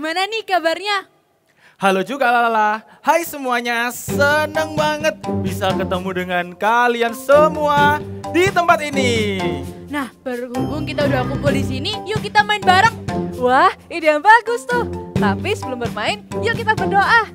Gimana nih kabarnya? Halo juga Lala, hai semuanya, senang banget bisa ketemu dengan kalian semua di tempat ini. Nah, berhubung kita udah kumpul di sini, yuk kita main bareng. Wah, ide yang bagus tuh. Tapi sebelum bermain, yuk kita berdoa.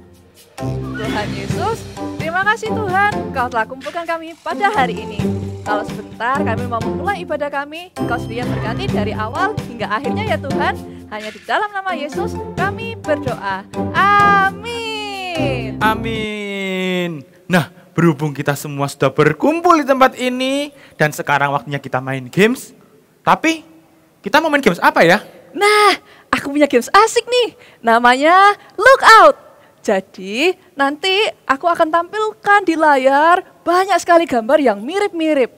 Tuhan Yesus, terima kasih Tuhan, Kau telah kumpulkan kami pada hari ini. Kalau sebentar kami mau memulai ibadah kami, Kau sedia berkati dari awal hingga akhirnya ya Tuhan. Hanya di dalam nama Yesus kami berdoa. Amin. Amin. Nah, berhubung kita semua sudah berkumpul di tempat ini dan sekarang waktunya kita main games. Tapi kita mau main games apa ya? Nah, aku punya games asik nih. Namanya Lookout. Jadi, nanti aku akan tampilkan di layar banyak sekali gambar yang mirip-mirip.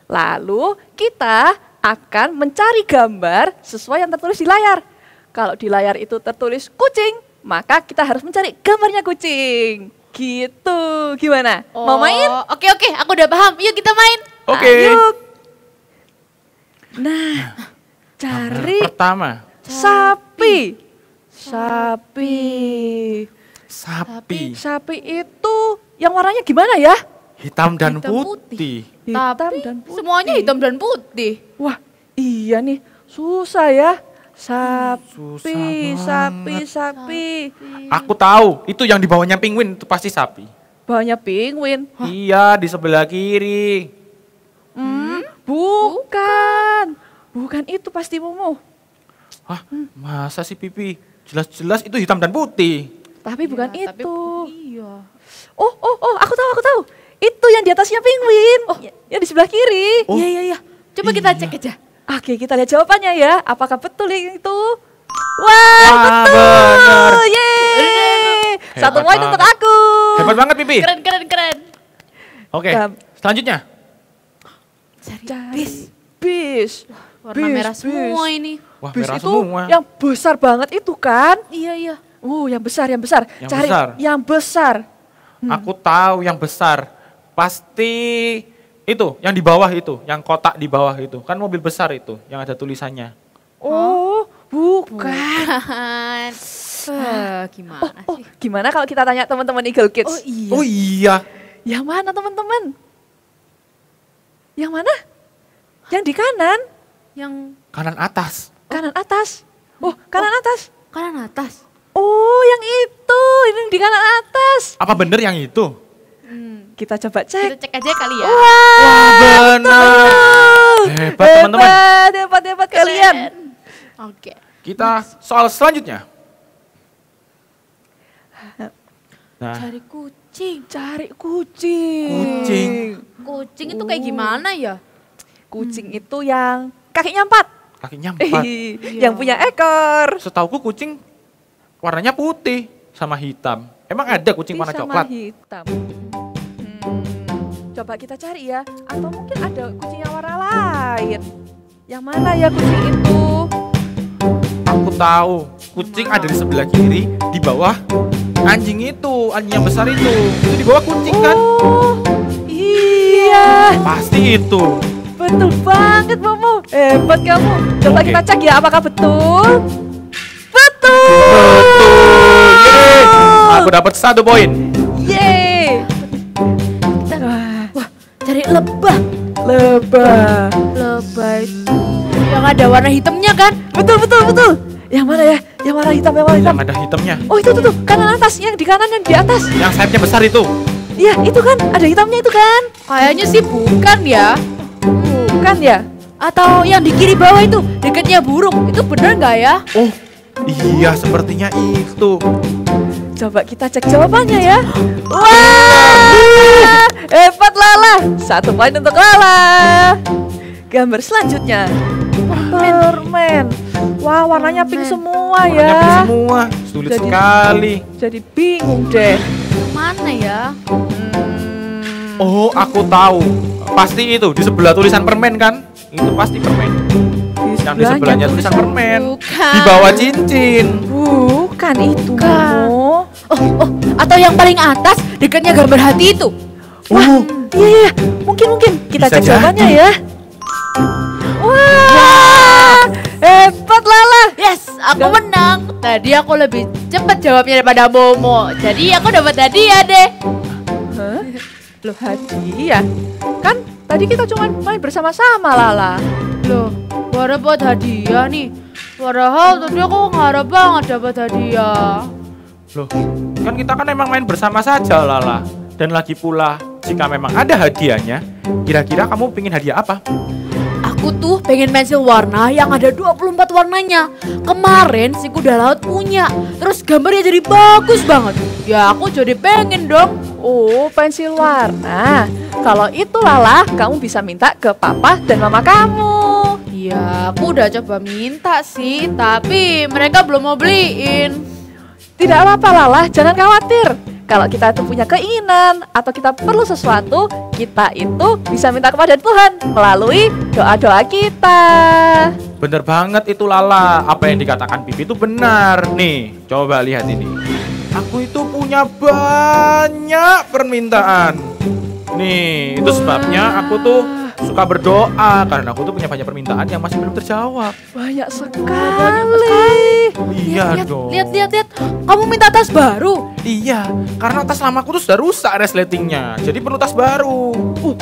Lalu, kita akan mencari gambar sesuai yang tertulis di layar. Kalau di layar itu tertulis kucing, maka kita harus mencari gambarnya kucing. Gitu, gimana? Mau main? Oke, aku udah paham. Yuk kita main. Oke. Yuk. Nah, cari Pertama, sapi. Sapi. sapi. Sapi itu yang warnanya gimana ya? Hitam dan Hitam putih. Hitam Tapi dan putih. semuanya hitam dan putih. Wah, iya nih. Susah ya. Sapi, Susah sapi, banget. sapi. Aku tahu, itu yang di bawahnya penguin itu pasti sapi. Banyak penguin. Iya, di sebelah kiri. Bukan. Bukan itu pasti Momo. Hah, masa sih Pipi? Jelas-jelas itu hitam dan putih. Tapi bukan Ya, tapi itu. Iya. Oh, aku tahu. Itu yang di atasnya penguin. Oh, yang di sebelah kiri. Oh. Iya. Coba kita Iya. cek aja. Oke, kita lihat jawabannya ya. Apakah betul yang itu? Wah, Wah, betul. bener. Yeay. Hebat Satu poin untuk banget. aku. Hebat banget Pipi. Keren. Oke, Gam- selanjutnya. Cari bis. Warna merah semua ini. Wah, Bis merah itu semua. yang besar banget itu kan? Iya. Yang besar. Yang Cari besar. yang besar. Aku tahu yang besar. Pasti itu, yang di bawah itu, yang kotak di bawah itu. Kan mobil besar itu, yang ada tulisannya. Oh, bukan. Kan. Gimana sih? Gimana kalau kita tanya teman-teman Eagle Kids? Oh iya. Oh iya. Yang mana teman-teman? Yang mana? Yang di kanan? Yang Kanan atas. Kanan atas. Oh, kanan atas. kanan atas. Oh, yang itu. Ini yang di kanan atas. Apa bener yang itu? Kita coba Kita cek. cek aja kali ya. Wah, bener. Hebat teman-teman. Hebat kalian. Keren. Oke. Kita soal selanjutnya. Nah, Cari kucing. Cari kucing. Kucing. Kucing itu kayak gimana ya? Kucing itu yang kakinya 4. kakinya 4. Yang punya ekor. Setauku kucing warnanya putih sama hitam. Emang ada kucing warna Sama coklat? hitam. Coba kita cari ya. Atau mungkin ada kucing yang warna lain. Yang mana ya kucing itu? Aku tahu. Kucing ada di sebelah kiri, di bawah anjing itu, anjing yang besar itu. Itu di bawah kucing kan? Oh, iya. Pasti itu. Betul banget, Momo. Hebat kamu. Coba Oke. kita cek ya apakah betul. Betul. Betul. Yeay. Aku dapat 1 poin. Yeay. Wah, cari lebah. Lebah. Lebah itu yang ada warna hitamnya kan? Betul. Yang mana ya? Yang warna hitam, yang warna hitam. Yang ada hitamnya. Oh, itu tuh, kanan atas, yang di kanan yang di atas. Yang sayapnya besar itu. Iya, itu kan, ada hitamnya itu kan. Kayaknya sih bukan ya. Bukan ya? Atau yang di kiri bawah itu dekatnya burung. Itu bener nggak ya? Oh, iya sepertinya itu. Coba kita cek jawabannya ya. Wah, hebat Lala. 1 poin untuk Lala. Gambar selanjutnya. Permen. Wah, warnanya pink semua Warnanya ya. pink semua. Sulit Jadi- sekali. Jadi bingung deh. Mana ya? Oh, aku tahu. Pasti itu di sebelah tulisan permen kan? Itu pasti permen. Yang di sebelahnya tulisan permen. Bukan. Di bawah cincin. Bukan itu. Bukan. Momo. Oh, atau yang paling atas dekatnya gambar hati itu. Wah, iya. Mungkin. Kita Bisa cek jawabannya jadi. ya. Wah, hebat Lala. Yes. aku menang. Tadi aku lebih cepat jawabnya daripada Momo. Jadi aku dapat hadiah deh. Hah? Loh, hadiah? Kan tadi kita cuma main bersama-sama, Lala. Loh, baru dapat hadiah nih. Padahal tadi aku ngarep banget dapat hadiah. Loh, kan kita kan emang main bersama saja, Lala. Dan lagi pula, jika memang ada hadiahnya, kira-kira kamu pingin hadiah apa? Aku tuh pengen pensil warna yang ada 24 warnanya. Kemarin si kuda laut punya. Terus gambarnya jadi bagus banget. Ya aku jadi pengen dong. Oh, pensil warna. Kalau itu, Lala, kamu bisa minta ke papa dan mama kamu. Ya aku udah coba minta sih. Tapi mereka belum mau beliin. Tidak apa-apa, Lala, jangan khawatir. Kalau kita itu punya keinginan atau kita perlu sesuatu, kita itu bisa minta kepada Tuhan melalui doa-doa kita. Bener banget itu, Lala. Apa yang dikatakan Pipi itu benar. Nih, coba lihat ini. Aku itu punya banyak permintaan. Nih, itu sebabnya aku tuh suka berdoa. Karena aku tuh punya banyak permintaan yang masih belum terjawab. Banyak sekali. Iya dong. Lihat. Kamu minta tas baru? Iya, karena tas lamaku tuh sudah rusak resletingnya. Jadi perlu tas baru.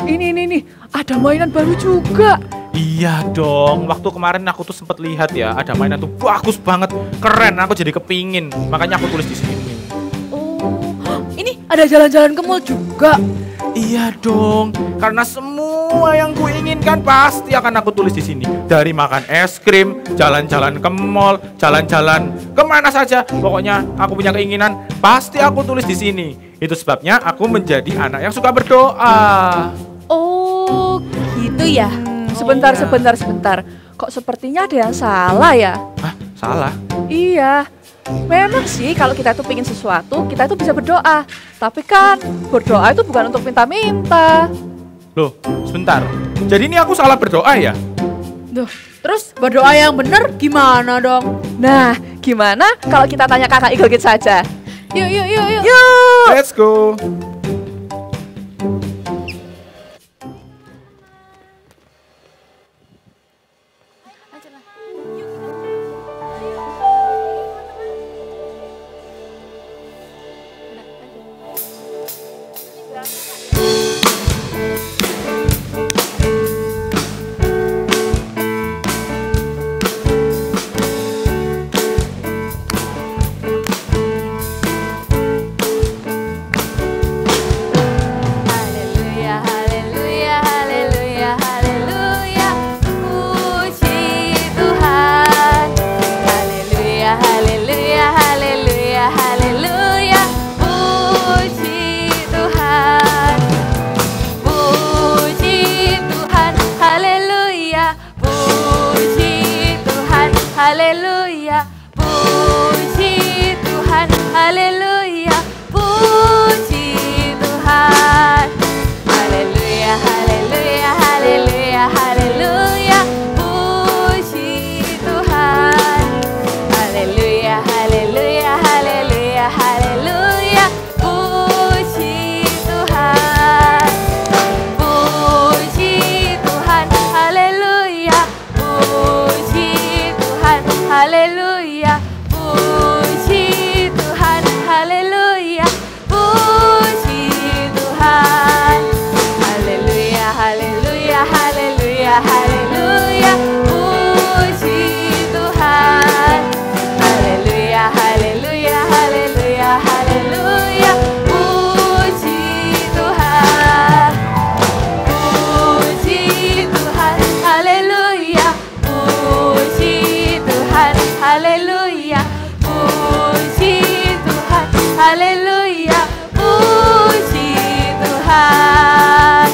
Ini. Ada mainan baru juga. Iya dong, waktu kemarin aku tuh sempat lihat ya, ada mainan tuh bagus banget, keren, aku jadi kepingin. Makanya aku tulis di sini. Oh, ini ada jalan-jalan ke mall juga. Iya dong, karena semua yang ku inginkan pasti akan aku tulis di sini. Dari makan es krim, jalan-jalan ke mall, jalan-jalan kemana saja. Pokoknya aku punya keinginan, pasti aku tulis di sini. Itu sebabnya aku menjadi anak yang suka berdoa. Oh, gitu ya. Sebentar. iya. Kok sepertinya ada yang salah ya? Hah, salah? Iya. Memang sih kalau kita tuh pengen sesuatu, kita tuh bisa berdoa. Tapi kan berdoa itu bukan untuk minta-minta. Loh, sebentar. Jadi ini aku salah berdoa ya? Duh, terus berdoa yang bener gimana dong? Nah, gimana kalau kita tanya kakak Eagle Kids saja? Yuk. Yuk! Let's go. Haleluya, puji Tuhan. Haleluya, puji Tuhan. Haleluya, haleluya, haleluya, haleluya, puji Tuhan. Haleluya, haleluya, haleluya, haleluya, puji Tuhan. Puji Tuhan, haleluya, puji Tuhan, haleluya, puji Tuhan, haleluya, puji Tuhan. Haleluya, haleluya, haleluya, haleluya, puji Tuhan. Haleluya, haleluya, haleluya, haleluya, puji Tuhan. Puji Tuhan, haleluya, puji Tuhan, haleluya, puji Tuhan, haleluya, puji Tuhan.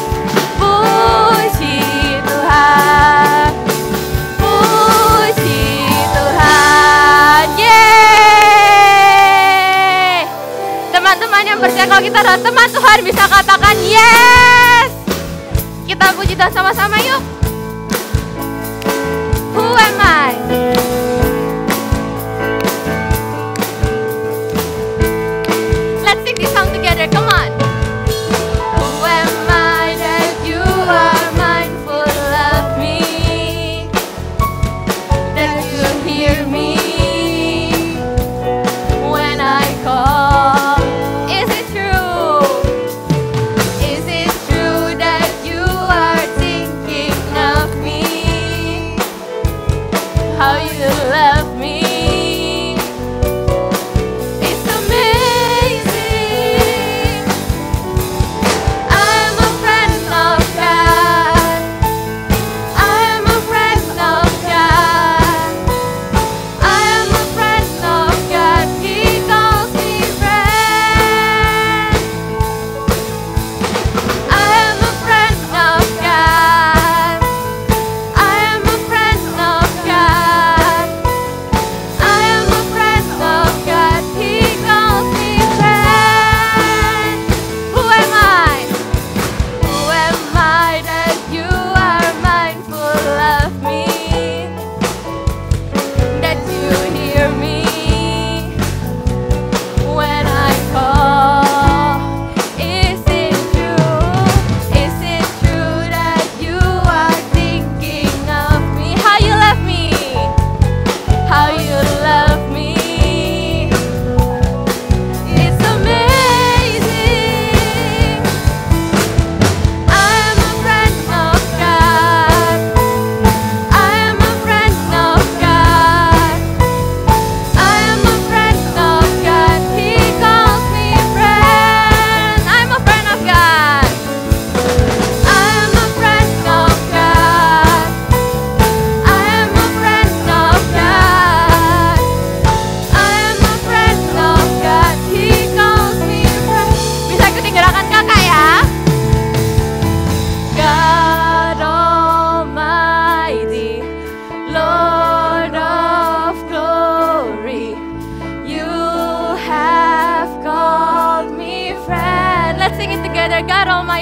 Puji Tuhan, puji Tuhan. Yeay! Teman-teman yang percaya kalau kita adalah teman Tuhan bisa katakan yes. Kita puji Tuhan sama-sama yuk. Who am I? Let's sing this song together, come on. Who am I that you are mindful of me? That you hear me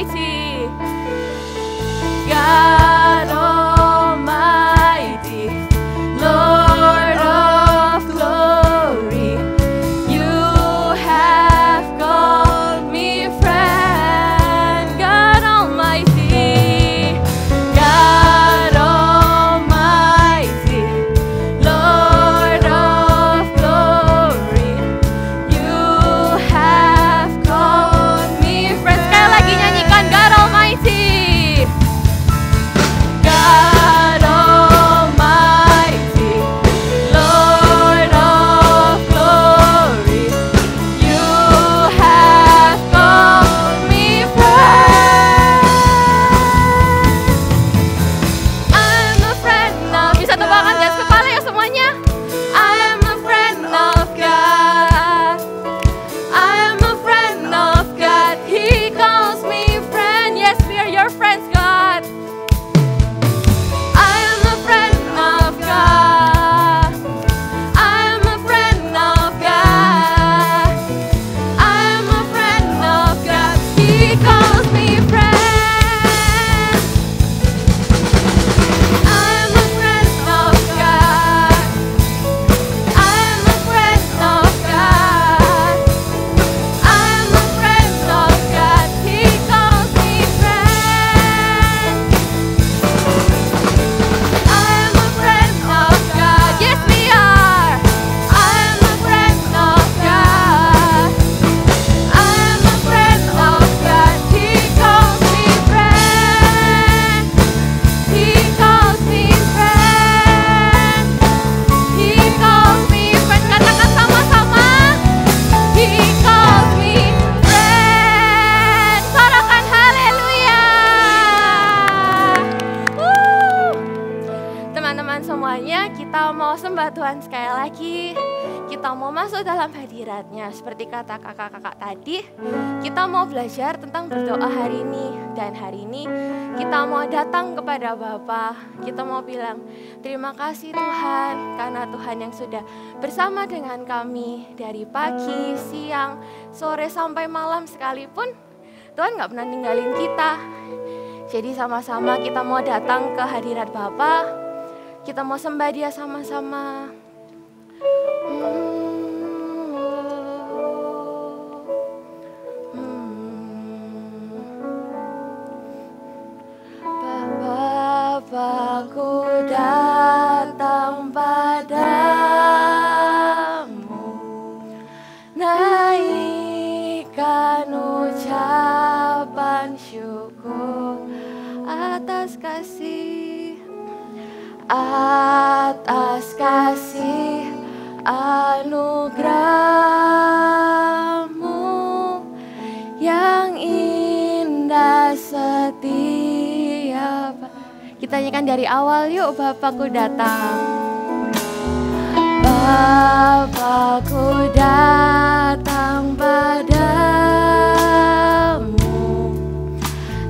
Almighty, God Almighty, Lord of glory, you have called me friend. God Almighty, God Almighty, Lord of glory, you have called me friend. Sekali lagi nyanyikan God Almighty, God Almighty, Lord of glory, you have called me friend. I'm a friend of, bisa tebakan di atas kepala ya semuanya. I'm a friend of God, I'm a friend of God, He calls me friend. Yes, we are your friends, God. I'm a friend of God, I'm a friend of God, I'm a friend of God, He calls me friend. I'm a friend of God, I'm a friend of God, I'm a friend of God, He calls me friend. I'm a friend of God, yes we are. I'm a friend of God, I'm a friend of God, He calls me friend. He calls me friend, He calls me friend. Katakan sama-sama, He calls me friend. Sorakan haleluya. Teman-teman semuanya, kita mau sembah Tuhan sekali lagi. Kita mau masuk dalam hadirat-Nya. Seperti kata kakak-kakak tadi, kita mau belajar tentang berdoa hari ini. Dan hari ini kita mau datang kepada Bapa. Kita mau bilang, terima kasih Tuhan, karena Tuhan yang sudah bersama dengan kami dari pagi, siang, sore sampai malam sekalipun. Tuhan gak pernah ninggalin kita. Jadi sama-sama kita mau datang ke hadirat Bapa. Kita mau sembah Dia sama-sama. Bapakku datang padamu, naikkan ucapan syukur atas kasih, atas kasih anugerah-Mu yang indah setia. Kita nyanyikan dari awal yuk, Bapakku datang. Bapakku datang padamu,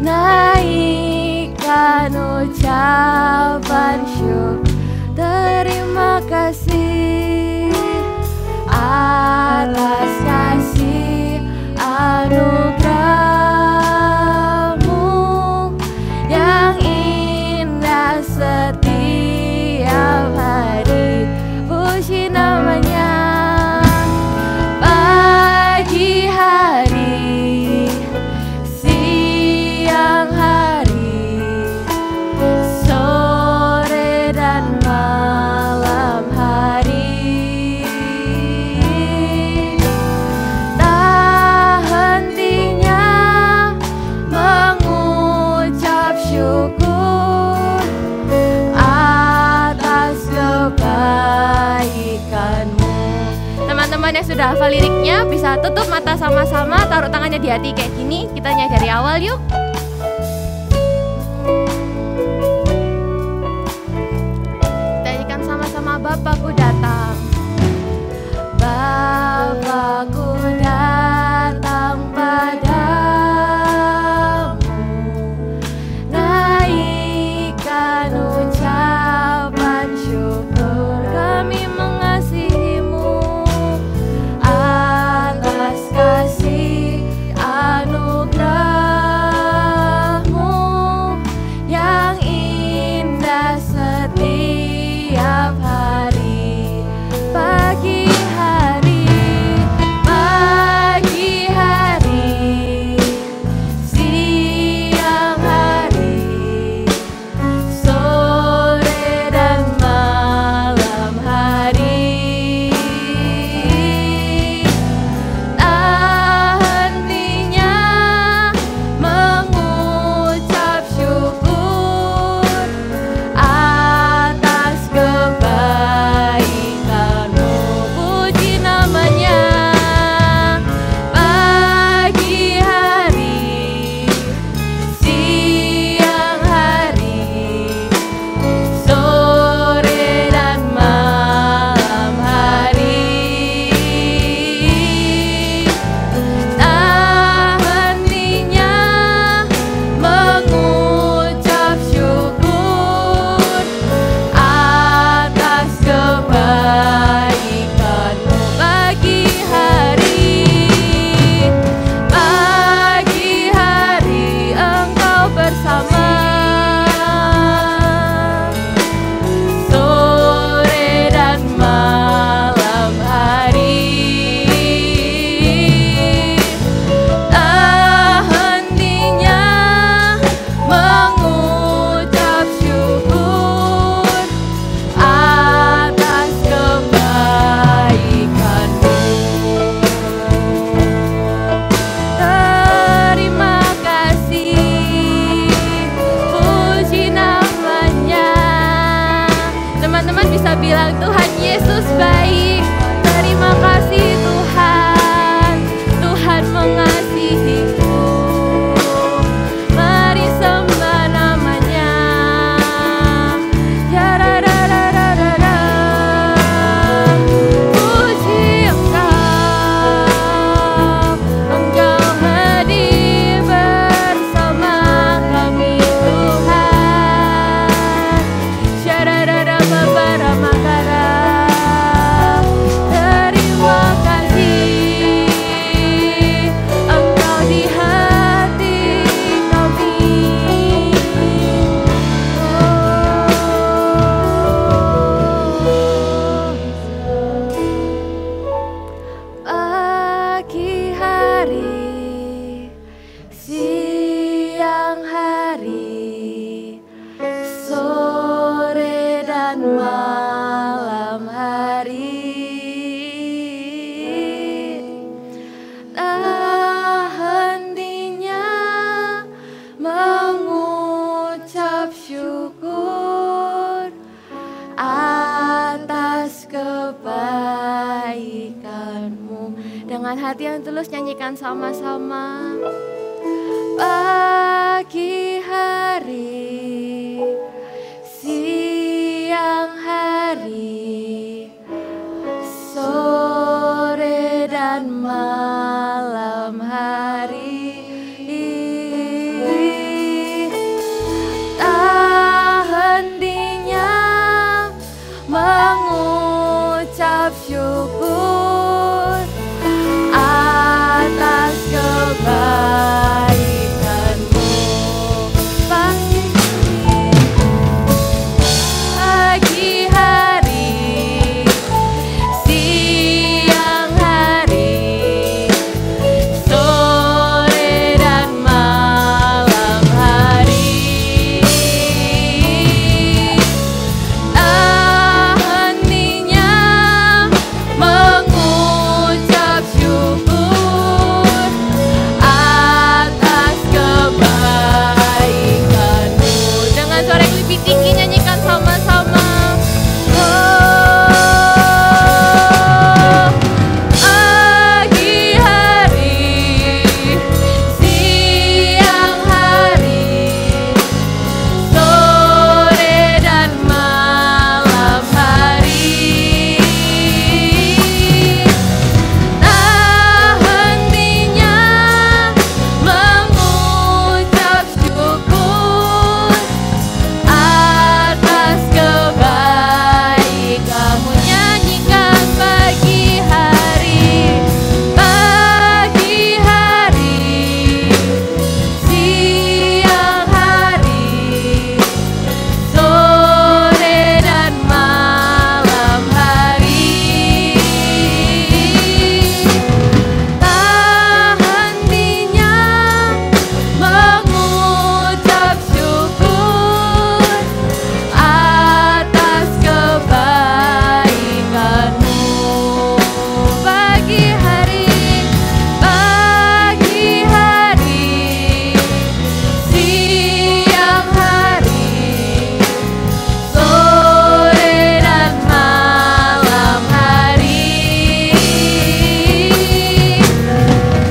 naikkan ucapan syukur, terima kasih atas kasih anugerah-Mu yang indah setiap hari. Puji namanya. Pagi hari, siang hari, sore dan malam hari, tak hentinya mengucap syukur atas kebaikan-Mu. Teman-teman yang sudah hafal liriknya bisa tutup mata sama-sama, taruh tangannya di hati kayak gini. Kita nyanyi dari awal yuk. Kita nyanyikan sama-sama, Bapakku datang. Bapakku datang padamu, naikkan ucapan syukur, kami mengasihi-Mu atas kasih anugerah. dengan hati yang tulus nyanyikan sama-sama. Pagi hari, siang hari, sore dan malam hari, tak hentinya mengucap syukur atas kebaikanmu. Pagi hari, siang hari, sore dan malam hari, tak hentinya mengucap syukur atas kebaikanmu. Dengan suara yang lebih tinggi nyanyikan sama-sama. Pagi hari, siang hari, sore dan malam hari, tak hentinya mengucap syukur atas kebaikanmu. Nyanyikan pagi hari, siang hari, sore dan malam hari, tak hentinya mengucap syukur atas kebaikanmu. Pagi hari, siang hari, sore dan malam hari,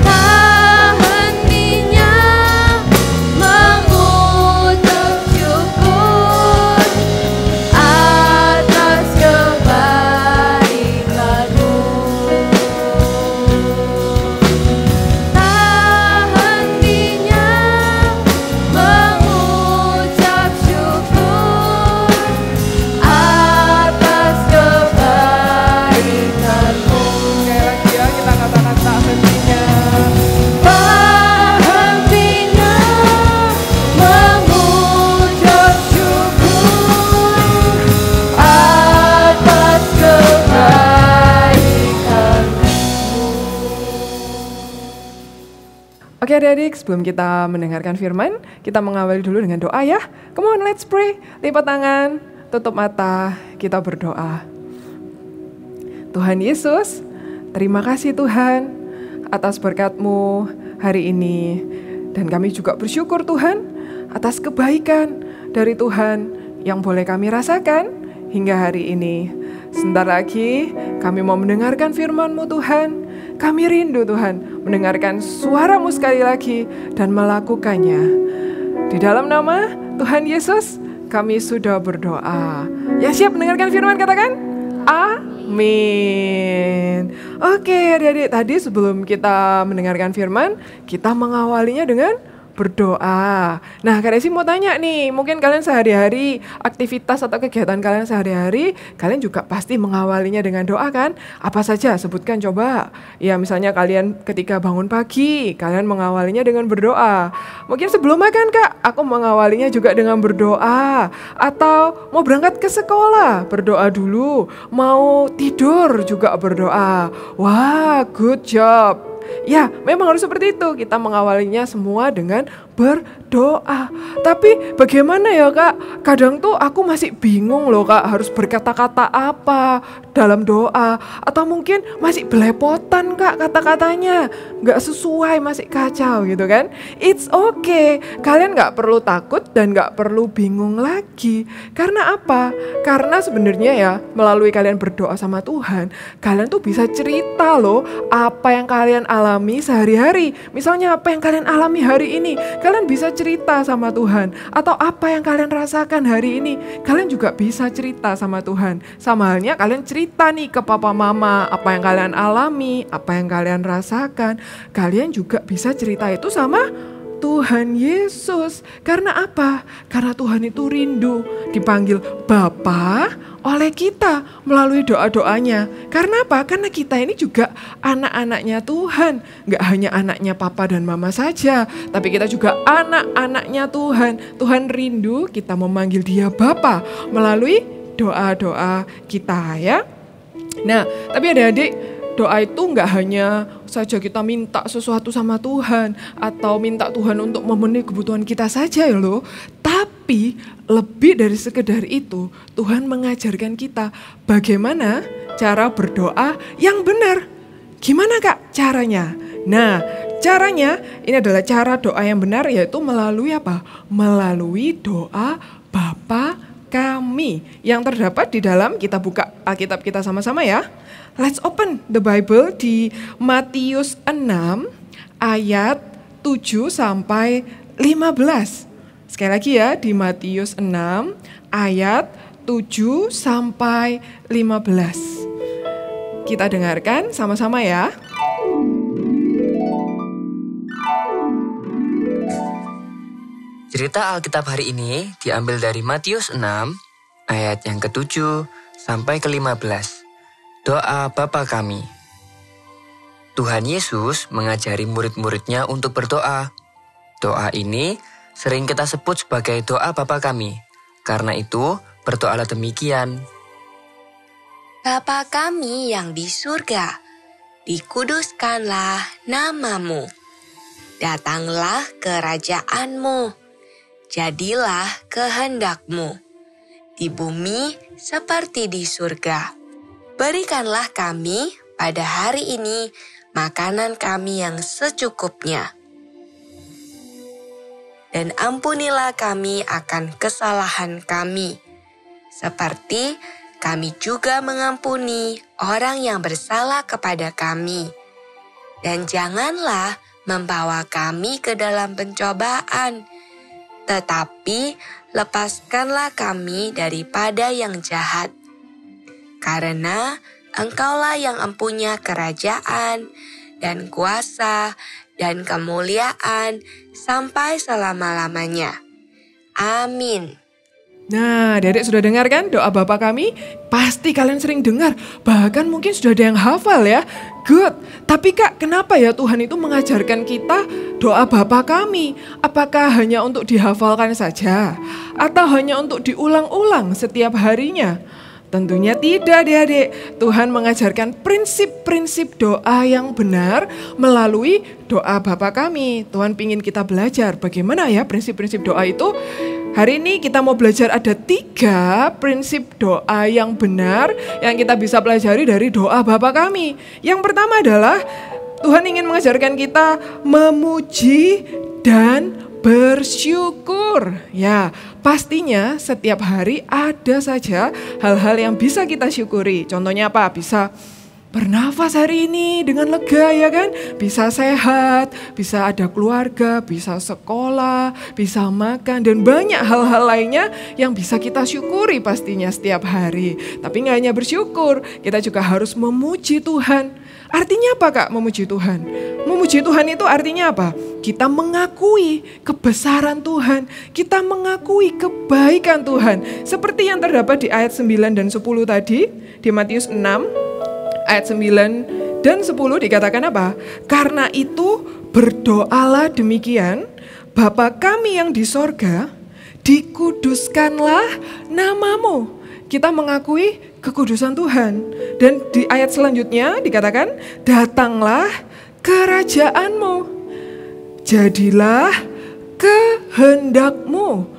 tak hentinya mengucap syukur atas kebaikanmu. Tak hentinya mengucap syukur atas kebaikanmu. Sekali lagi ya, kita katakan tak hentinya. Tak hentinya mengucap syukur atas kebaikanmu. Oke adik-adik, sebelum kita mendengarkan firman, kita mengawali dulu dengan doa ya. Come on, let's pray. Lipat tangan, tutup mata, kita berdoa. Tuhan Yesus, terima kasih Tuhan atas berkat-Mu hari ini. Dan kami juga bersyukur Tuhan atas kebaikan dari Tuhan yang boleh kami rasakan hingga hari ini. Sebentar lagi kami mau mendengarkan firman-Mu Tuhan. Kami rindu Tuhan mendengarkan suara-Mu sekali lagi dan melakukannya. Di dalam nama Tuhan Yesus kami sudah berdoa. Yang siap mendengarkan firman katakan amin. Oke adik-adik, tadi sebelum kita mendengarkan firman, kita mengawalinya dengan berdoa. Nah, Kak Desi mau tanya nih, mungkin kalian sehari-hari, aktivitas atau kegiatan kalian sehari-hari, kalian juga pasti mengawalinya dengan doa kan? Apa saja? Sebutkan coba. Ya, misalnya kalian ketika bangun pagi, kalian mengawalinya dengan berdoa. Mungkin sebelum makan, Kak, aku mengawalinya juga dengan berdoa. Atau mau berangkat ke sekolah, berdoa dulu. Mau tidur juga berdoa. Wah, good job. Ya, memang harus seperti itu. Kita mengawalinya semua dengan berdoa. Tapi bagaimana ya Kak? Kadang tuh aku masih bingung loh Kak, harus berkata-kata apa dalam doa. Atau mungkin masih belepotan Kak kata-katanya, gak sesuai, masih kacau gitu kan. It's okay, kalian gak perlu takut dan gak perlu bingung lagi. Karena apa? Karena sebenarnya ya, melalui kalian berdoa sama Tuhan, kalian tuh bisa cerita loh apa yang kalian alami sehari-hari. Misalnya apa yang kalian alami hari ini, kalian bisa cerita sama Tuhan. Atau apa yang kalian rasakan hari ini, kalian juga bisa cerita sama Tuhan. Sama halnya kalian cerita nih ke papa mama, apa yang kalian alami, apa yang kalian rasakan. Kalian juga bisa cerita itu sama Tuhan Yesus. Karena apa? Karena Tuhan itu rindu dipanggil Bapa oleh kita melalui doa-doanya. Karena apa? Karena kita ini juga anak-anaknya Tuhan. Gak hanya anaknya papa dan mama saja, tapi kita juga anak-anaknya Tuhan. Tuhan rindu kita memanggil dia Bapa melalui doa-doa kita ya. Nah, tapi adik-adik, doa itu nggak hanya saja kita minta sesuatu sama Tuhan atau minta Tuhan untuk memenuhi kebutuhan kita saja ya loh. Tapi lebih dari sekedar itu, Tuhan mengajarkan kita bagaimana cara berdoa yang benar. Gimana Kak caranya? Nah, caranya ini adalah cara doa yang benar, yaitu melalui apa? Melalui doa Bapa Kami yang terdapat di dalam, kita buka Alkitab kita sama-sama ya. Let's open the Bible di Matius 6 ayat 7 sampai 15. Sekali lagi ya, di Matius 6 ayat 7 sampai 15. Kita dengarkan sama-sama ya. Cerita Alkitab hari ini diambil dari Matius 6 ayat yang ke-7 sampai ke-15. Doa Bapa Kami. Tuhan Yesus mengajari murid-muridnya untuk berdoa. Doa ini sering kita sebut sebagai doa Bapa Kami. Karena itu, berdoalah demikian. Bapa kami yang di surga, dikuduskanlah namamu. Datanglah kerajaanmu, jadilah kehendakmu, di bumi seperti di surga. Berikanlah kami pada hari ini makanan kami yang secukupnya. Dan ampunilah kami akan kesalahan kami, seperti kami juga mengampuni orang yang bersalah kepada kami. Dan janganlah membawa kami ke dalam pencobaan, tetapi lepaskanlah kami daripada yang jahat. Karena Engkaulah yang empunya kerajaan dan kuasa dan kemuliaan sampai selama-lamanya. Amin. Nah, adik-adik sudah dengar kan doa Bapa Kami? Pasti kalian sering dengar, bahkan mungkin sudah ada yang hafal ya. Good. Tapi Kak, kenapa ya Tuhan itu mengajarkan kita doa Bapa Kami? Apakah hanya untuk dihafalkan saja? Atau hanya untuk diulang-ulang setiap harinya? Tentunya tidak adik-adik. Tuhan mengajarkan prinsip-prinsip doa yang benar melalui doa Bapa Kami. Tuhan ingin kita belajar bagaimana ya prinsip-prinsip doa itu. Hari ini kita mau belajar ada 3 prinsip doa yang benar yang kita bisa pelajari dari doa Bapa Kami. Yang pertama adalah Tuhan ingin mengajarkan kita memuji dan bersyukur. Ya, pastinya setiap hari ada saja hal-hal yang bisa kita syukuri. Contohnya apa? Bisa bernafas hari ini dengan lega ya kan? Bisa sehat, bisa ada keluarga, bisa sekolah, bisa makan, dan banyak hal-hal lainnya yang bisa kita syukuri pastinya setiap hari. Tapi gak hanya bersyukur, kita juga harus memuji Tuhan. Artinya apa Kak memuji Tuhan? Memuji Tuhan itu artinya apa? Kita mengakui kebesaran Tuhan, kita mengakui kebaikan Tuhan. Seperti yang terdapat di ayat 9 dan 10 tadi, di Matius 6 ayat 9 dan 10 dikatakan apa? Karena itu berdoalah demikian, Bapa kami yang di sorga, dikuduskanlah namamu. Kita mengakui kekudusan Tuhan. Dan di ayat selanjutnya dikatakan, datanglah kerajaanmu. Jadilah kehendak-Mu.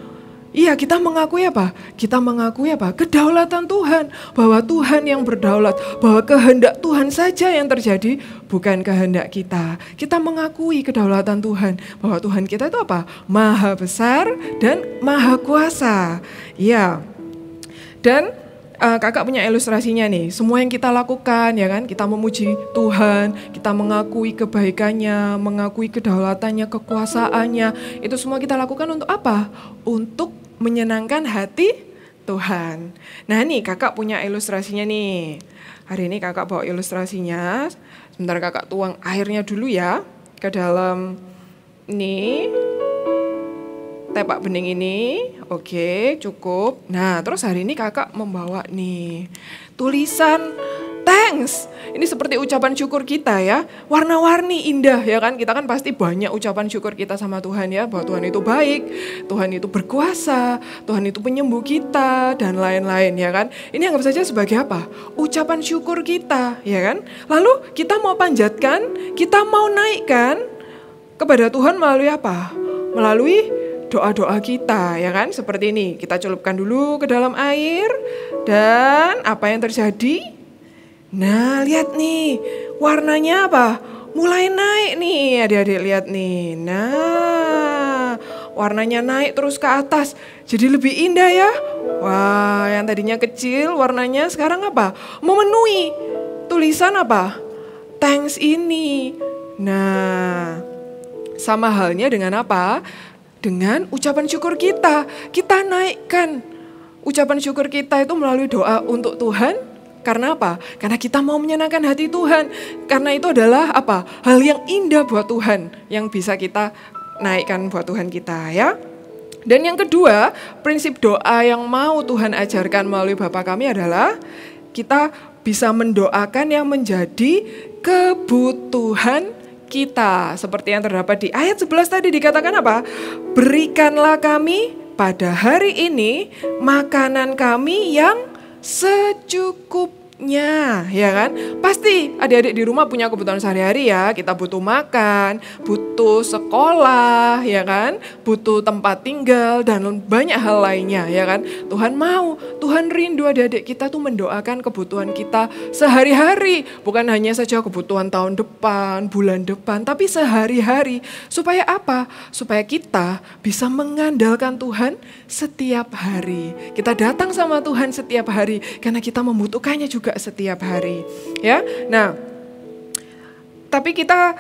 Iya, kita mengakui apa? Kita mengakui apa? Kedaulatan Tuhan. Bahwa Tuhan yang berdaulat. Bahwa kehendak Tuhan saja yang terjadi, bukan kehendak kita. Kita mengakui kedaulatan Tuhan. Bahwa Tuhan kita itu apa? Maha besar dan maha kuasa. Iya. Dan kakak punya ilustrasinya nih. Semua yang kita lakukan, ya kan? Kita memuji Tuhan, kita mengakui kebaikannya, mengakui kedaulatannya, kekuasaannya. Itu semua kita lakukan untuk apa? Untuk menyenangkan hati Tuhan. Nah nih kakak punya ilustrasinya nih. Hari ini kakak bawa ilustrasinya. Sebentar kakak tuang airnya dulu ya ke dalam nih tepak bening ini. Oke, cukup. Nah, terus hari ini kakak membawa nih tulisan thanks. Ini seperti ucapan syukur kita ya. Warna-warni indah ya kan. Kita kan pasti banyak ucapan syukur kita sama Tuhan ya. Bahwa Tuhan itu baik, Tuhan itu berkuasa, Tuhan itu penyembuh kita dan lain-lain ya kan. Ini anggap saja sebagai apa? Ucapan syukur kita ya kan. Lalu kita mau panjatkan, kita mau naikkan kepada Tuhan melalui apa? Melalui doa-doa kita ya kan. Seperti ini. Kita celupkan dulu ke dalam air. Dan apa yang terjadi? Nah, lihat nih, warnanya apa? Mulai naik nih, adik-adik lihat nih. Nah, warnanya naik terus ke atas, jadi lebih indah ya. Wah, yang tadinya kecil warnanya sekarang apa? Memenuhi tulisan apa? Thanks ini. Nah, sama halnya dengan apa? Dengan ucapan syukur kita. Kita naikkan ucapan syukur kita itu melalui doa untuk Tuhan. Karena apa? Karena kita mau menyenangkan hati Tuhan. Karena itu adalah apa? Hal yang indah buat Tuhan. Yang bisa kita naikkan buat Tuhan kita ya. Dan yang kedua, prinsip doa yang mau Tuhan ajarkan melalui Bapa kami adalah kita bisa mendoakan yang menjadi kebutuhan kita. Seperti yang terdapat di ayat 11 tadi dikatakan apa? Berikanlah kami pada hari ini makanan kami yang secukupnya, ya kan? Pasti adik-adik di rumah punya kebutuhan sehari-hari ya. Kita butuh makan, butuh sekolah, ya kan? Butuh tempat tinggal dan banyak hal lainnya, ya kan? Tuhan mau, Tuhan rindu adik-adik kita tuh mendoakan kebutuhan kita sehari-hari. Bukan hanya saja kebutuhan tahun depan, bulan depan, tapi sehari-hari. Supaya apa? Supaya kita bisa mengandalkan Tuhan setiap hari. Kita datang sama Tuhan setiap hari karena kita membutuhkannya juga setiap hari, ya. Nah, tapi kita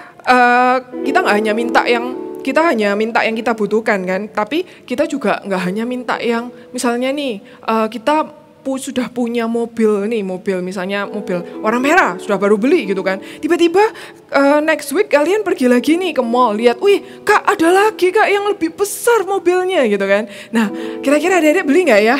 nggak hanya minta yang kita butuhkan kan, tapi kita juga nggak hanya minta yang misalnya nih kita sudah punya mobil misalnya mobil warna merah sudah baru beli gitu kan, tiba-tiba next week kalian pergi lagi nih ke mall, lihat, wih kak ada lagi kak yang lebih besar mobilnya gitu kan. Nah kira-kira adik-adik beli nggak ya?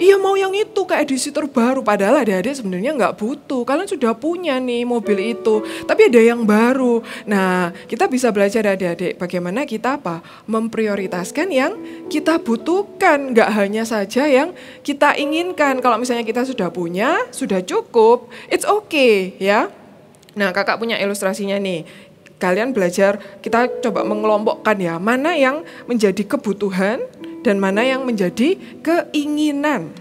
Iya mau yang itu kayak edisi terbaru, padahal adik-adik sebenarnya nggak butuh, kalian sudah punya nih mobil itu, tapi ada yang baru. Nah kita bisa belajar adik-adik bagaimana kita apa? Memprioritaskan yang kita butuhkan, nggak hanya saja yang kita inginkan. Kalau misalnya kita sudah punya, sudah cukup, it's okay ya. Nah kakak punya ilustrasinya nih. Kalian belajar, kita coba mengelompokkan ya, mana yang menjadi kebutuhan dan mana yang menjadi keinginan.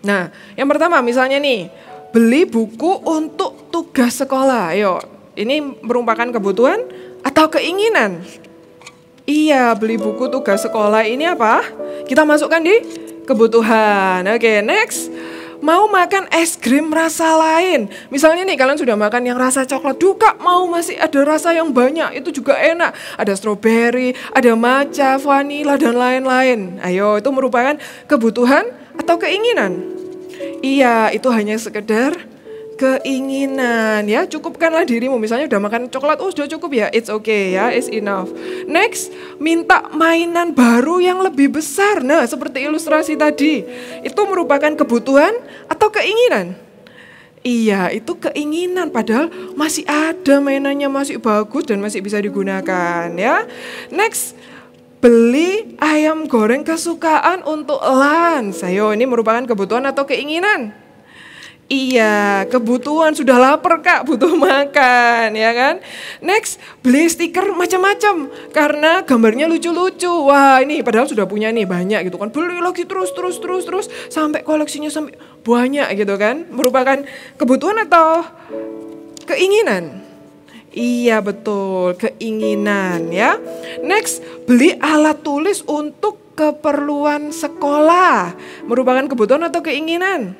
Nah, yang pertama misalnya nih, beli buku untuk tugas sekolah. Ayo, ini merupakan kebutuhan atau keinginan? Iya, beli buku tugas sekolah ini apa? Kita masukkan di kebutuhan. Oke, next. Mau makan es krim rasa lain. Misalnya nih kalian sudah makan yang rasa coklat, duh mau masih ada rasa yang banyak, itu juga enak. Ada strawberry, ada matcha, vanilla dan lain-lain. Ayo, itu merupakan kebutuhan atau keinginan? Iya, itu hanya sekedar keinginan ya. Cukupkanlah dirimu. Misalnya udah makan coklat, oh sudah cukup ya, it's okay ya, it's enough. Next, minta mainan baru yang lebih besar. Nah seperti ilustrasi tadi, itu merupakan kebutuhan atau keinginan? Iya, itu keinginan, padahal masih ada mainannya, masih bagus dan masih bisa digunakan ya. Next, beli ayam goreng kesukaan untuk lunch. Ayo, ini merupakan kebutuhan atau keinginan? Iya, kebutuhan sudah lapar Kak, butuh makan ya kan. Next, beli stiker macam-macam karena gambarnya lucu-lucu. Wah, ini padahal sudah punya nih banyak gitu kan. Beli lagi terus sampai koleksinya sampai banyak gitu kan. Merupakan kebutuhan atau keinginan? Iya betul, keinginan ya. Next, beli alat tulis untuk keperluan sekolah. Merupakan kebutuhan atau keinginan?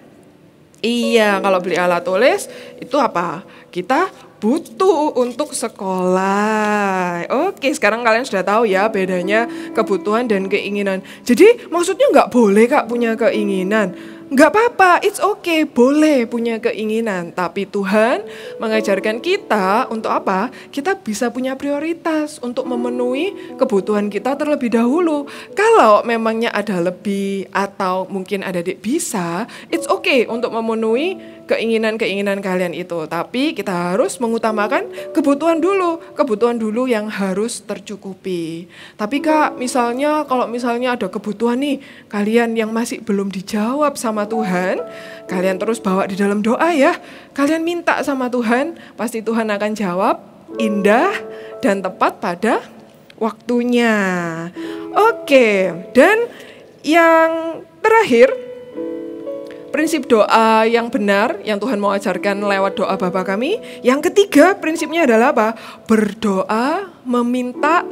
Iya, kalau beli alat tulis itu apa? Kita butuh untuk sekolah. Oke, sekarang kalian sudah tahu ya bedanya kebutuhan dan keinginan. Jadi maksudnya nggak boleh Kak punya keinginan. Nggak apa-apa, it's okay, boleh punya keinginan. Tapi Tuhan mengajarkan kita untuk apa? Kita bisa punya prioritas untuk memenuhi kebutuhan kita terlebih dahulu. Kalau memangnya ada lebih atau mungkin adik-adik bisa, it's okay untuk memenuhi keinginan-keinginan kalian itu. Tapi kita harus mengutamakan kebutuhan dulu yang harus tercukupi. Tapi Kak, misalnya kalau misalnya ada kebutuhan nih, kalian yang masih belum dijawab sama Tuhan, kalian terus bawa di dalam doa ya. Kalian minta sama Tuhan, pasti Tuhan akan jawab indah dan tepat pada waktunya. Oke, dan yang terakhir, prinsip doa yang benar yang Tuhan mau ajarkan lewat doa Bapa kami. Yang ketiga prinsipnya adalah apa? Berdoa meminta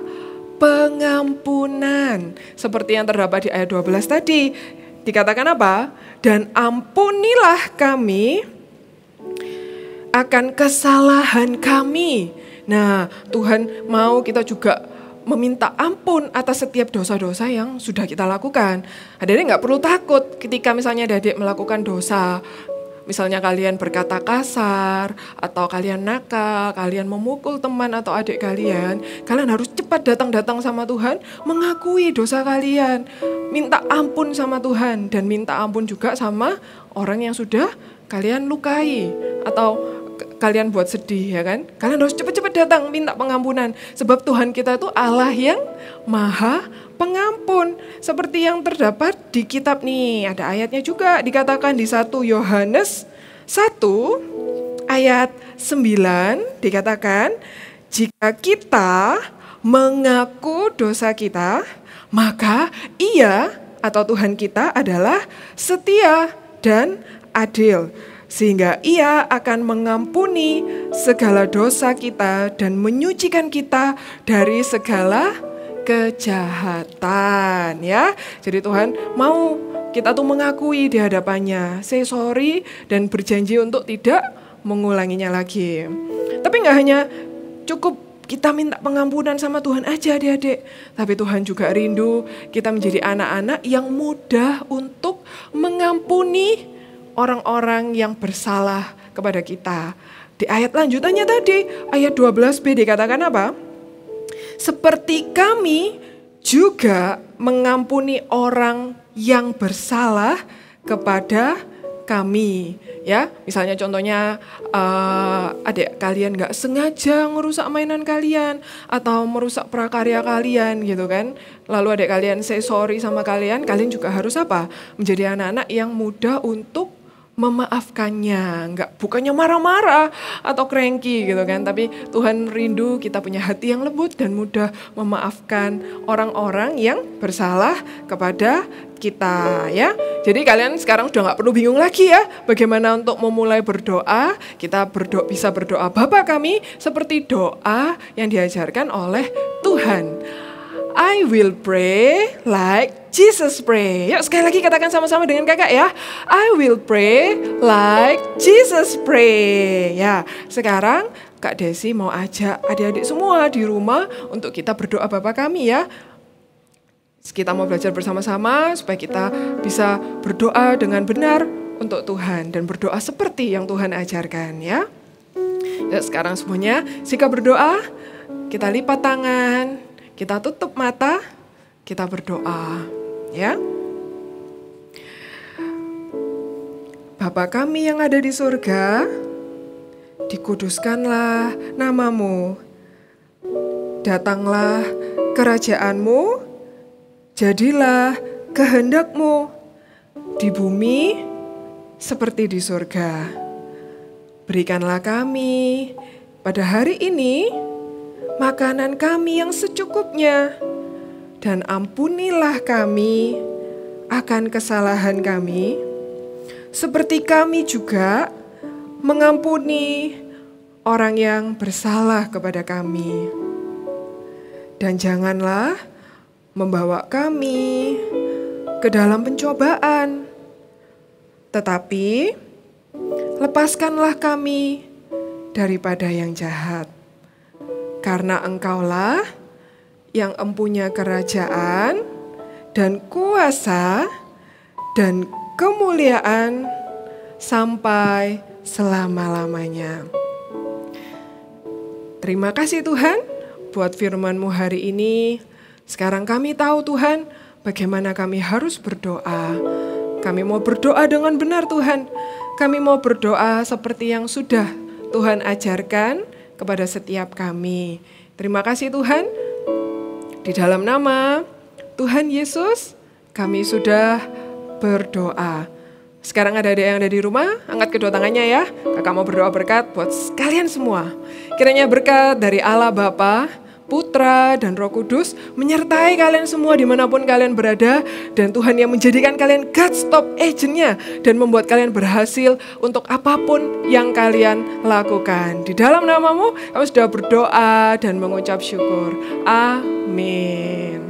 pengampunan. Seperti yang terdapat di ayat 12 tadi. Dikatakan apa? Dan ampunilah kami akan kesalahan kami. Nah, Tuhan mau kita juga meminta ampun atas setiap dosa-dosa yang sudah kita lakukan. Adik-adik nggak perlu takut ketika misalnya adik melakukan dosa. Misalnya kalian berkata kasar, atau kalian nakal, kalian memukul teman atau adik kalian harus cepat datang sama Tuhan, mengakui dosa kalian, minta ampun sama Tuhan, dan minta ampun juga sama orang yang sudah kalian lukai, atau kalian buat sedih ya kan. Kalian harus cepat-cepat datang minta pengampunan. Sebab Tuhan kita itu Allah yang Maha Pengampun. Seperti yang terdapat di kitab nih. Ada ayatnya juga dikatakan di 1 Yohanes 1 ayat 9 dikatakan, jika kita mengaku dosa kita, maka Ia atau Tuhan kita adalah setia dan adil, sehingga Ia akan mengampuni segala dosa kita dan menyucikan kita dari segala kejahatan ya. Jadi Tuhan mau kita tuh mengakui di hadapannya, say sorry dan berjanji untuk tidak mengulanginya lagi. Tapi nggak hanya cukup kita minta pengampunan sama Tuhan aja adik-adik, tapi Tuhan juga rindu kita menjadi anak-anak yang mudah untuk mengampuni orang-orang yang bersalah kepada kita. Di ayat lanjutannya tadi, ayat 12b dikatakan apa? Seperti kami juga mengampuni orang yang bersalah kepada kami. Ya, misalnya contohnya adik kalian nggak sengaja ngerusak mainan kalian atau merusak prakarya kalian gitu kan. Lalu adik kalian say sorry sama kalian juga harus apa? Menjadi anak-anak yang mudah untuk memaafkannya, bukannya marah-marah atau cranky gitu kan, tapi Tuhan rindu kita punya hati yang lembut dan mudah memaafkan orang-orang yang bersalah kepada kita ya. Jadi kalian sekarang sudah nggak perlu bingung lagi ya bagaimana untuk memulai berdoa. Kita bisa berdoa Bapa kami seperti doa yang diajarkan oleh Tuhan. I will pray like Jesus pray. Yuk sekali lagi katakan sama-sama dengan kakak ya. I will pray like Jesus pray. Ya, sekarang Kak Desi mau ajak adik-adik semua di rumah untuk kita berdoa Bapa kami ya. Kita mau belajar bersama-sama supaya kita bisa berdoa dengan benar untuk Tuhan dan berdoa seperti yang Tuhan ajarkan ya. Yuk sekarang semuanya sikap berdoa, kita lipat tangan. Kita tutup mata, kita berdoa, ya. Bapa kami yang ada di surga, dikuduskanlah namamu. Datanglah kerajaanmu, jadilah kehendakmu di bumi seperti di surga. Berikanlah kami pada hari ini makanan kami yang secukupnya, dan ampunilah kami akan kesalahan kami, seperti kami juga mengampuni orang yang bersalah kepada kami. Dan janganlah membawa kami ke dalam pencobaan, tetapi lepaskanlah kami daripada yang jahat. Karena Engkaulah yang empunya kerajaan dan kuasa dan kemuliaan sampai selama-lamanya. Terima kasih Tuhan buat firman-Mu hari ini. Sekarang kami tahu Tuhan bagaimana kami harus berdoa. Kami mau berdoa dengan benar Tuhan. Kami mau berdoa seperti yang sudah Tuhan ajarkan kepada setiap kami. Terima kasih Tuhan. Di dalam nama Tuhan Yesus kami sudah berdoa. Sekarang ada yang ada di rumah, angkat kedua tangannya ya. Kakak mau berdoa berkat buat kalian semua. Kiranya berkat dari Allah Bapa, Putra, dan Roh Kudus menyertai kalian semua dimanapun kalian berada. Dan Tuhan yang menjadikan kalian God's top agent-nya dan membuat kalian berhasil untuk apapun yang kalian lakukan. Di dalam namamu kami sudah berdoa dan mengucap syukur. Amin.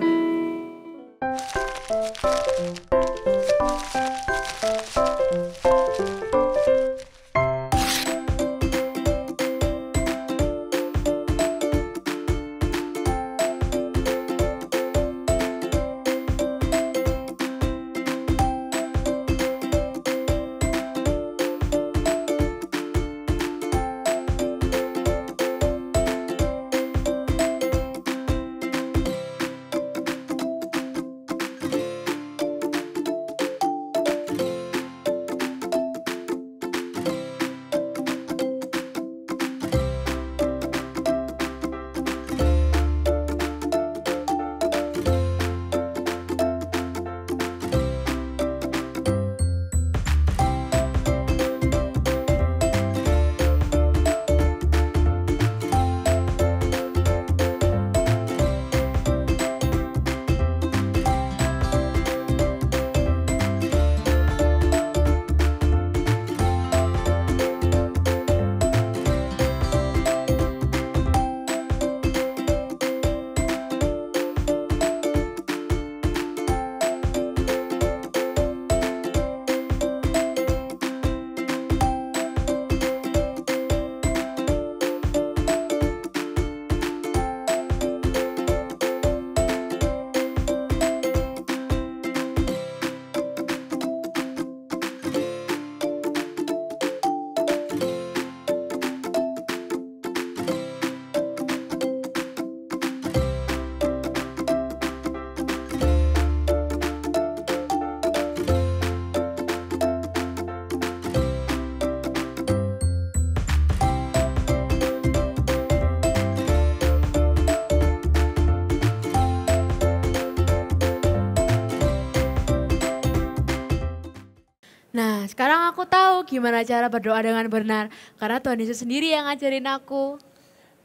Nah, sekarang aku tahu gimana cara berdoa dengan benar. Karena Tuhan Yesus sendiri yang ngajarin aku.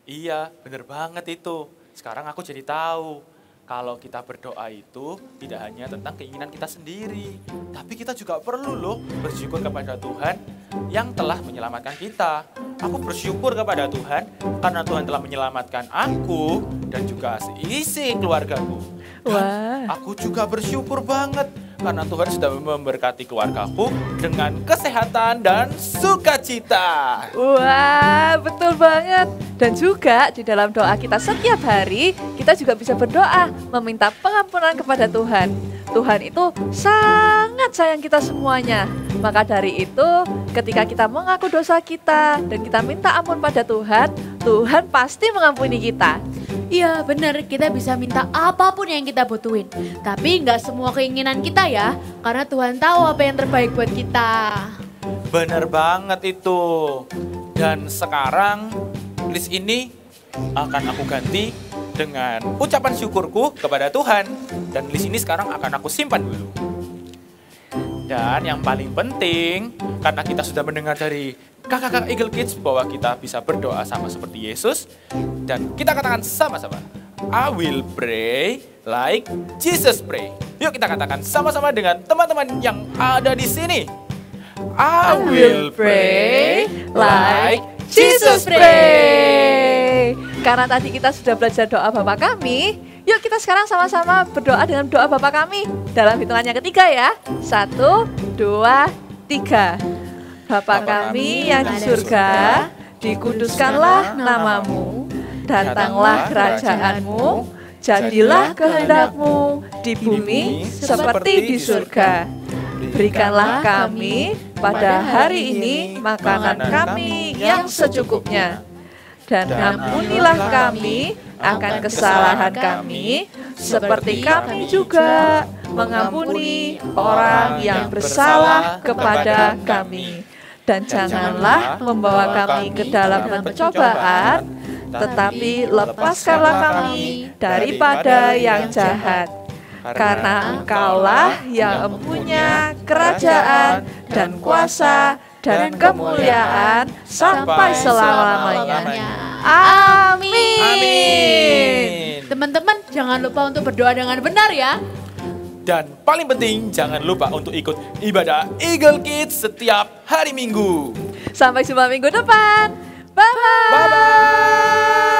Iya, bener banget itu. Sekarang aku jadi tahu. Kalau kita berdoa itu tidak hanya tentang keinginan kita sendiri. Tapi kita juga perlu loh bersyukur kepada Tuhan yang telah menyelamatkan kita. Aku bersyukur kepada Tuhan karena Tuhan telah menyelamatkan aku dan juga seisi keluargaku. Dan aku juga bersyukur banget karena Tuhan sudah memberkati keluargaku dengan kesehatan dan sukacita. Wah, betul banget. Dan juga di dalam doa kita setiap hari, kita juga bisa berdoa, meminta pengampunan kepada Tuhan. Tuhan itu sangat sayang kita semuanya. Maka dari itu, ketika kita mengaku dosa kita dan kita minta ampun pada Tuhan, Tuhan pasti mengampuni kita. Iya benar, kita bisa minta apapun yang kita butuhin. Tapi nggak semua keinginan kita ya, karena Tuhan tahu apa yang terbaik buat kita. Bener banget itu. Dan sekarang list ini akan aku ganti dengan ucapan syukurku kepada Tuhan. Dan list ini sekarang akan aku simpan dulu. Dan yang paling penting, karena kita sudah mendengar dari kakak-kakak Eagle Kids bahwa kita bisa berdoa sama seperti Yesus, dan kita katakan sama-sama, I will pray like Jesus pray. Yuk kita katakan sama-sama dengan teman-teman yang ada di sini. I will pray like Jesus pray. Karena tadi kita sudah belajar doa Bapa Kami, yuk kita sekarang sama-sama berdoa dengan doa Bapa Kami. Dalam hitungan yang ketiga ya. 1, 2, 3. Bapa Kami yang di surga, dikuduskanlah namamu, datanglah kerajaan-Mu, jadilah kehendak-Mu di bumi seperti di surga. Berikanlah kami pada hari ini makanan kami yang secukupnya. Dan ampunilah kami akan kesalahan kami, seperti kami juga mengampuni orang yang bersalah kepada kami. Dan janganlah membawa kami ke dalam pencobaan, tetapi lepaskanlah kami daripada yang jahat. Karena Engkaulah yang mempunyai kerajaan dan kuasa dan kemuliaan sampai selama-lamanya. Amin. Amin. Teman-teman jangan lupa untuk berdoa dengan benar ya. Dan paling penting, jangan lupa untuk ikut ibadah Eagle Kids setiap hari Minggu. Sampai jumpa minggu depan. Bye-bye. Bye-bye.